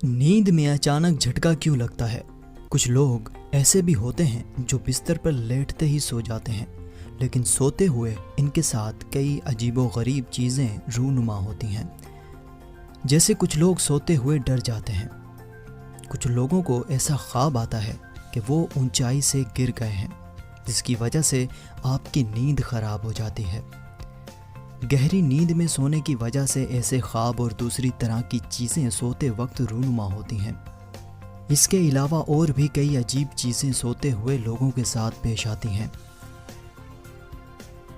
नींद में अचानक झटका क्यों लगता है? कुछ लोग ऐसे भी होते हैं जो बिस्तर पर लेटते ही सो जाते हैं, लेकिन सोते हुए इनके साथ कई अजीबोगरीब चीज़ें रूनुमा होती हैं। जैसे कुछ लोग सोते हुए डर जाते हैं। कुछ लोगों को ऐसा ख्वाब आता है कि वो ऊंचाई से गिर गए हैं, जिसकी वजह से आपकी नींद खराब हो जाती है। गहरी नींद में सोने की वजह से ऐसे ख्वाब और दूसरी तरह की चीज़ें सोते वक्त रूनुमा होती हैं। इसके अलावा और भी कई अजीब चीज़ें सोते हुए लोगों के साथ पेश आती हैं।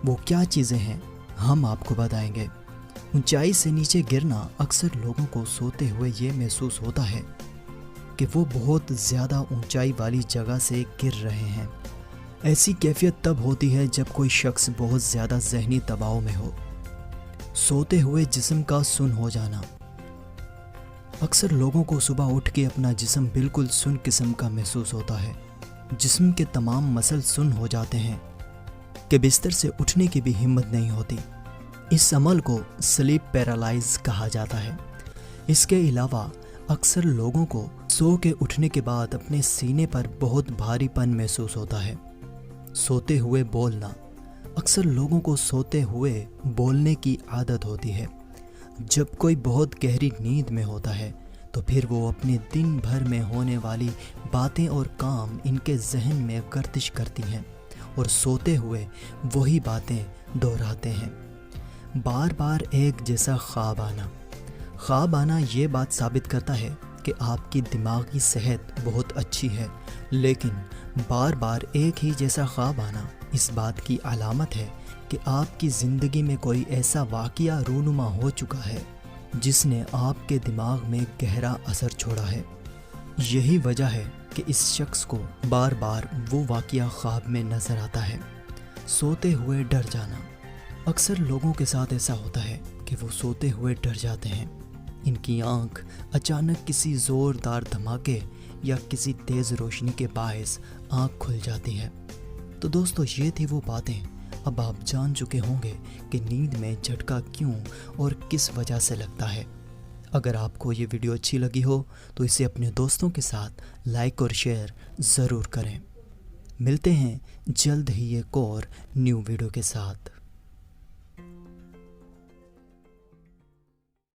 वो क्या चीज़ें हैं, हम आपको बताएंगे। ऊंचाई से नीचे गिरना अक्सर लोगों को सोते हुए ये महसूस होता है कि वो बहुत ज़्यादा ऊंचाई वाली जगह से गिर रहे हैं। ऐसी कैफियत तब होती है जब कोई शख्स बहुत ज़्यादा ज़हनी दबाव में हो। सोते हुए जिस्म का सुन हो जाना। अक्सर लोगों को सुबह उठ के अपना जिस्म बिल्कुल सुन किस्म का महसूस होता है। जिस्म के तमाम मसल सुन हो जाते हैं कि बिस्तर से उठने की भी हिम्मत नहीं होती। इस अमल को स्लीप पैरालाइज कहा जाता है। इसके अलावा अक्सर लोगों को सो के उठने के बाद अपने सीने पर बहुत भारीपन महसूस होता है। सोते हुए बोलना। अक्सर लोगों को सोते हुए बोलने की आदत होती है। जब कोई बहुत गहरी नींद में होता है तो फिर वो अपने दिन भर में होने वाली बातें और काम इनके जहन में गर्दिश करती हैं और सोते हुए वही बातें दोहराते हैं। बार बार एक जैसा ख्वाब आना ये बात साबित करता है कि आपकी दिमागी सेहत बहुत अच्छी है, लेकिन बार बार एक ही जैसा ख्वाब आना इस बात की अलामत है कि आपकी ज़िंदगी में कोई ऐसा वाक़या रूनुमा हो चुका है जिसने आपके दिमाग में गहरा असर छोड़ा है। यही वजह है कि इस शख्स को बार बार वो वाक़या ख्वाब में नज़र आता है। सोते हुए डर जाना। अक्सर लोगों के साथ ऐसा होता है कि वो सोते हुए डर जाते हैं। इनकी आँख अचानक किसी ज़ोरदार धमाके या किसी तेज़ रोशनी के बायस आँख खुल जाती है। तो दोस्तों, ये थी वो बातें। अब आप जान चुके होंगे कि नींद में झटका क्यों और किस वजह से लगता है। अगर आपको ये वीडियो अच्छी लगी हो तो इसे अपने दोस्तों के साथ लाइक और शेयर ज़रूर करें। मिलते हैं जल्द ही एक और न्यू वीडियो के साथ।